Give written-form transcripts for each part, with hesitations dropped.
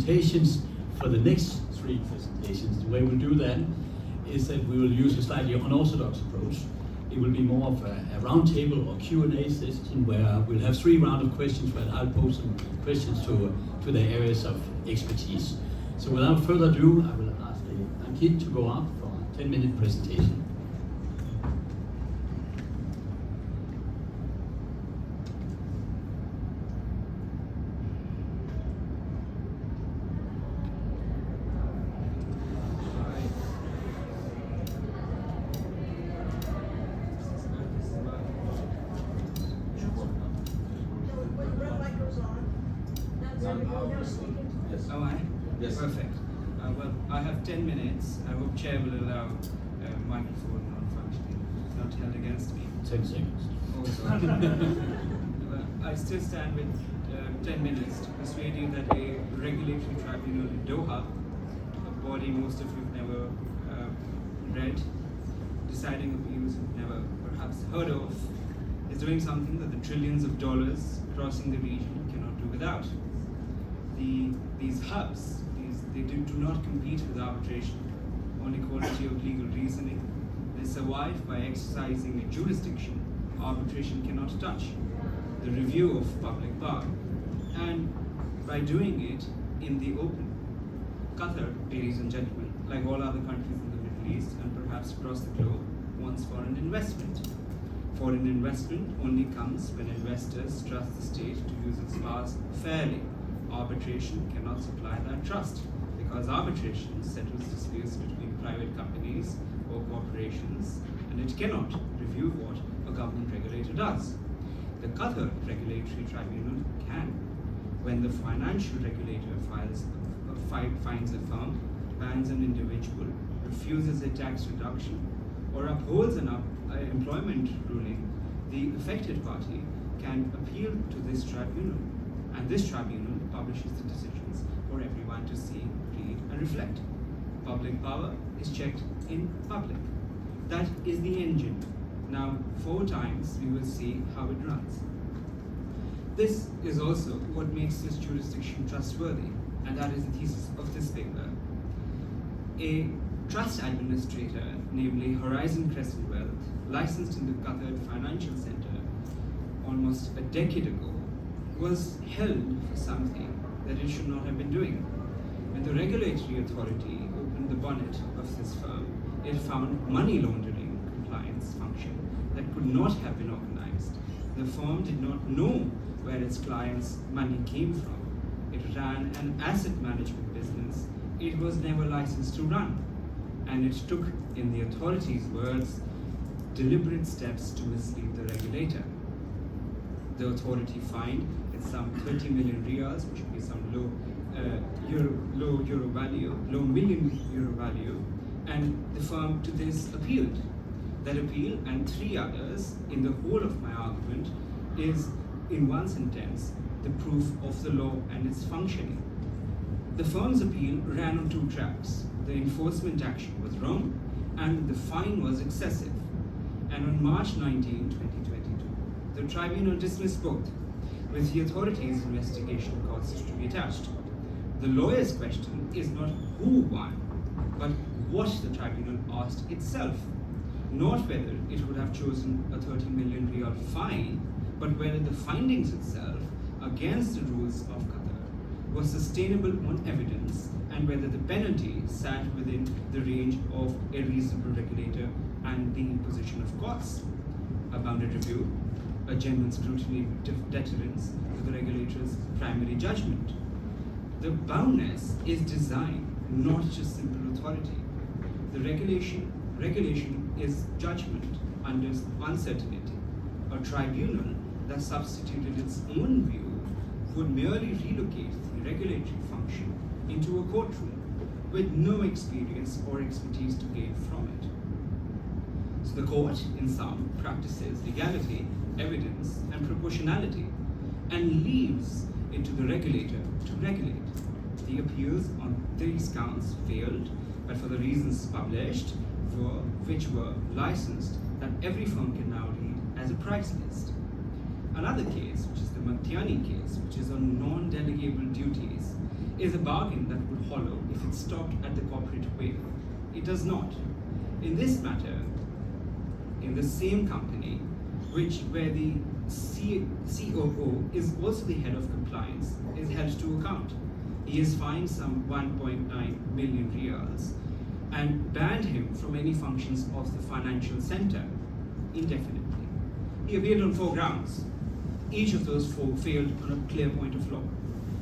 presentations for the next 3 presentations. The way we'll do that is that we will use a slightly unorthodox approach. It will be more of a roundtable or Q&A session where we'll have 3 rounds of questions where I'll pose some questions to the areas of expertise. So without further ado, I will ask Ankit to go out for a 10-minute presentation. Perfect. Well, I have 10 minutes. I hope Chair will allow microphone non-functioning not held against me. 10 seconds. Well, I still stand with 10 minutes to persuade you that a regulatory tribunal in Doha, a body most of you have never read, deciding appeals you've never perhaps heard of, is doing something that the trillions of dollars crossing the region cannot do without. These hubs, they do not compete with arbitration on equality of legal reasoning. They survive by exercising a jurisdiction arbitration cannot touch, the review of public power, and by doing it in the open. Qatar, ladies and gentlemen, like all other countries in the Middle East and perhaps across the globe, wants foreign investment. Foreign investment only comes when investors trust the state to use its powers fairly. Arbitration cannot supply that trust, because arbitration settles disputes between private companies or corporations, and it cannot review what a government regulator does. The Qatar Regulatory Tribunal can, when the financial regulator finds a firm, bans an individual, refuses a tax reduction, or upholds an employment ruling, the affected party can appeal to this tribunal, and this tribunal publishes the decisions for everyone to see, read, and reflect. Public power is checked in public. That is the engine. Now, 4 times we will see how it runs. This is also what makes this jurisdiction trustworthy, and that is the thesis of this paper. A trust administrator, namely Horizon Crescent Wealth, licensed in the Qatar Financial Center almost a decade ago, was held for something that it should not have been doing. When the regulatory authority opened the bonnet of this firm, it found money laundering compliance function that could not have been organized. The firm did not know where its clients' money came from. It ran an asset management business it was never licensed to run. And it took, in the authority's words, deliberate steps to mislead the regulator. The authority fined some 30 million riyals, which would be some low million euro value, and the firm to this appealed. That appeal and 3 others in the whole of my argument is, in one sentence, the proof of the law and its functioning. The firm's appeal ran on 2 tracks. The enforcement action was wrong, and the fine was excessive. And on March 19, 2022, the tribunal dismissed both, with the authorities' investigation costs to be attached. The lawyer's question is not who won, but what the tribunal asked itself. Not whether it would have chosen a 30 million riyal fine, but whether the findings itself, against the rules of Qatar, were sustainable on evidence, and whether the penalty sat within the range of a reasonable regulator and the imposition of costs. A bounded review, a genuine scrutiny deterrence to the regulator's primary judgment. The boundness is design, not just simple authority. The regulation is judgment under uncertainty. A tribunal that substituted its own view would merely relocate the regulatory function into a courtroom with no experience or expertise to gain from it. So the court, in sum, practices legality, evidence, and proportionality, and leaves it to the regulator to regulate. The appeals on these counts failed, but for the reasons published, which were licensed, that every firm can now read as a price list. Another case, which is the Magtiani case, which is on non-delegable duties, is a bargain that would hollow if it stopped at the corporate waiver. It does not. In this matter, in the same company, where the COO is also the head of compliance, is held to account. He is fined some 1.9 million riyals and banned him from any functions of the financial center indefinitely. He appealed on 4 grounds. Each of those 4 failed on a clear point of law.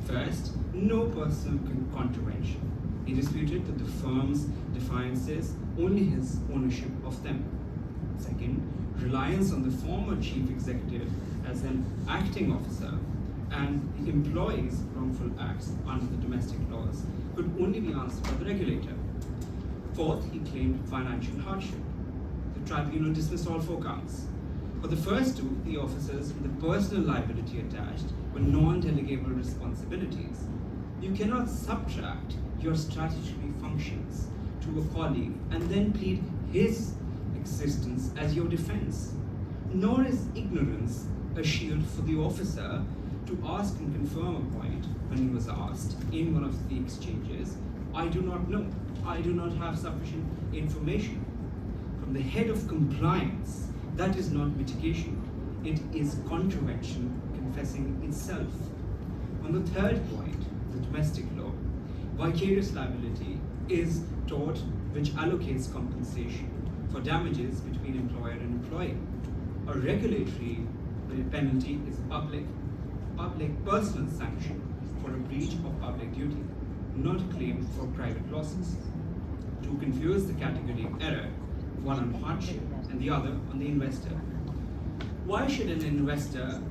First, no personal contravention. He disputed that the firm's defiances only his ownership of them. Second, reliance on the former chief executive as an acting officer and the employee's wrongful acts under the domestic laws could only be answered by the regulator. Fourth, he claimed financial hardship. The tribunal dismissed all 4 counts. For the first 2, the officers and the personal liability attached were non-delegable responsibilities. You cannot subtract your statutory functions to a colleague and then plead his existence as your defense. Nor is ignorance a shield for the officer to ask and confirm a point when he was asked in one of the exchanges, I do not know, I do not have sufficient information. From the head of compliance, that is not mitigation, it is contravention confessing itself. On the third point, the domestic law, vicarious liability is tort which allocates compensation for damages between employer and employee. A regulatory penalty is public personal sanction for a breach of public duty, not a claim for private losses. To confuse the category of error, one on hardship and the other on the investor. Why should an investor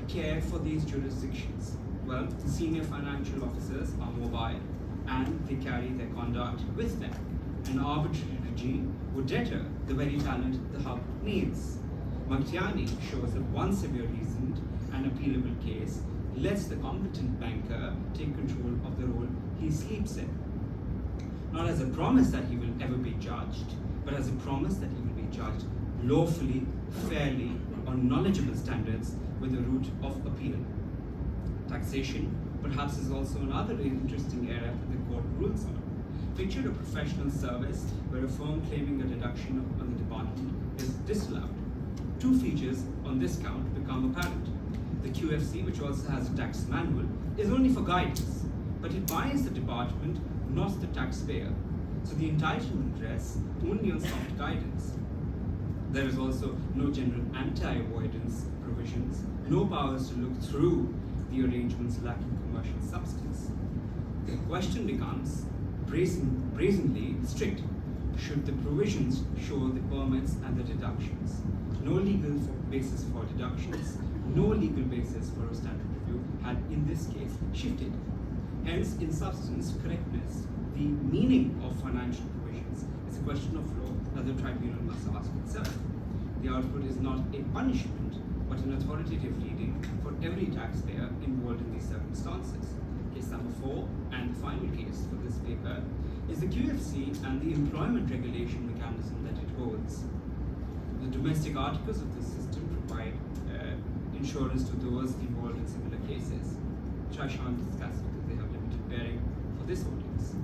care for these jurisdictions? Well, the senior financial officers are mobile and they carry their conduct with them. An arbitrary regime would deter the very talent the hub needs. Magtiani shows that one severe reasoned and appealable case lets the competent banker take control of the role he sleeps in. Not as a promise that he will ever be judged, but as a promise that he will be judged lawfully, fairly, on knowledgeable standards with a route of appeal. Taxation, perhaps, is also another interesting area that the court rules on. Picture a professional service where a firm claiming a deduction on the department is disallowed. 2 features on this count become apparent. The QFC, which also has a tax manual, is only for guidance, but it binds the department, not the taxpayer. So the entitlement rests only on soft guidance. There is also no general anti-avoidance provisions, no powers to look through the arrangements lacking commercial substance. The question becomes brazenly strict. Should the provisions show the permits and the deductions? No legal basis for deductions, no legal basis for a standard review had in this case shifted. Hence, in substance, correctness, the meaning of financial provisions is a question of law that the tribunal must ask itself. The output is not a punishment, but an authoritative reading for every taxpayer involved in these circumstances. Case number 4, and the final case for this paper, is the QFC and the employment regulation mechanism that it holds. The domestic articles of this system provide insurance to those involved in similar cases, which I shan't discuss because they have limited bearing for this audience.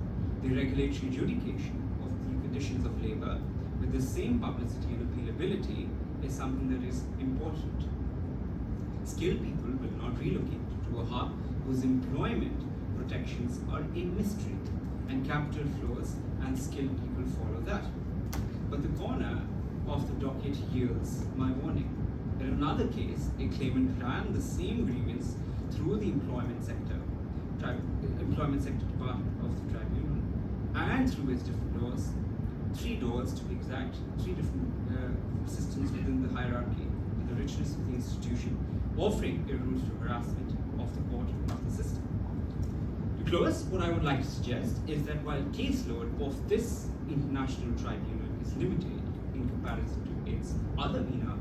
The regulatory adjudication of the conditions of labor with the same publicity and appealability is something that is important. Skilled people will not relocate to a hub whose employment protections are a mystery, and capital flows and skilled people follow that. But the corner of the docket yields my warning. In another case, a claimant ran the same grievance through the employment sector department of the tribunal, and through its different doors, 3 doors to be exact, 3 different systems within the hierarchy, with the richness of the institution, offering a route to harassment of the court and of the system. To close, what I would like to suggest is that while caseload of this international tribunal is limited in comparison to its other MENA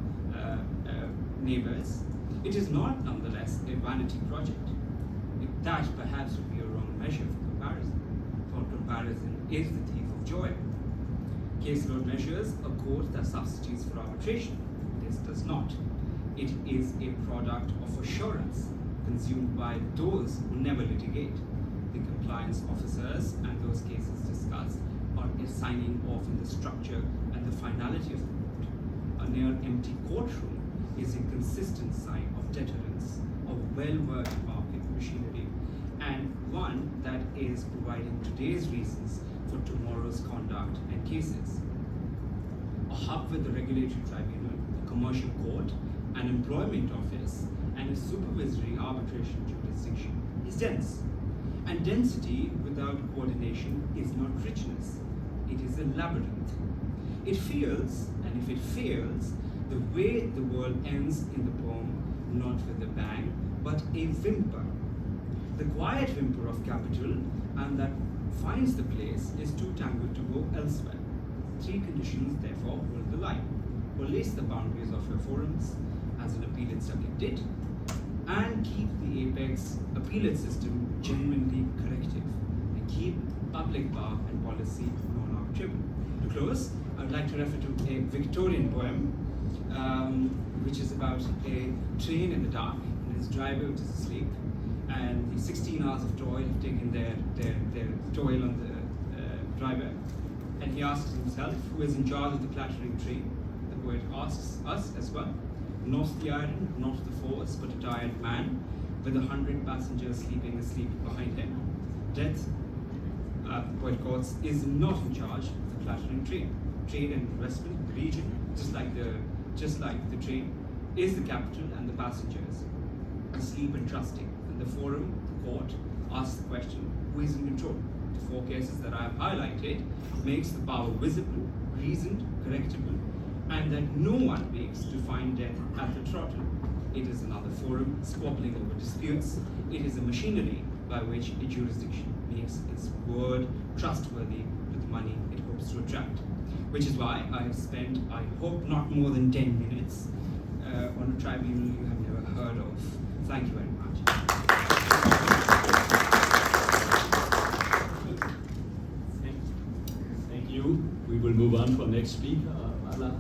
neighbors, it is not nonetheless a vanity project. That perhaps would be a wrong measure for comparison, for comparison is the thief of joy. Caseload measures a court that substitutes for arbitration. This does not. It is a product of assurance consumed by those who never litigate. The compliance officers and those cases discussed are signing off in the structure and the finality of the court. A near empty courtroom is a consistent sign of deterrence, of well-worked market machinery, and one that is providing today's reasons for tomorrow's conduct and cases. A hub with a regulatory tribunal, a commercial court, an employment office, and a supervisory arbitration jurisdiction is dense. And density without coordination is not richness. It is a labyrinth. It feels, and if it fails, the way the world ends in the poem, not with a bang, but a whimper. The quiet whimper of capital, and that finds the place, is too tangled to go elsewhere. Three conditions, therefore, hold the line. Police the boundaries of your forums, as an appellate circuit did, and keep the apex appellate system genuinely corrective, and keep public bar and policy non-arbitrable. To close, I would like to refer to a Victorian poem, which is about a train in the dark, and his driver which is asleep, and the 16 hours of toil have taken their toil on the driver, and he asks himself, who is in charge of the clattering train? The poet asks us as well. Not the iron, not the force, but a tired man, with 100 passengers sleeping asleep behind him. Death, the poet quotes, is not in charge of the clattering train. Trade and investment, the region, just like the train, is the capital and the passengers, asleep and trusting. And the forum, the court, asks the question, who is in control? The four cases that I have highlighted makes the power visible, reasoned, correctable, and that no one makes to find death at the throttle. It is another forum squabbling over disputes. It is a machinery by which a jurisdiction makes its word trustworthy with the money it hopes to attract. Which is why I have spent, I hope, not more than 10 minutes on a tribunal you have never heard of. Thank you very much. Thank you. We will move on to our next speaker, Ala.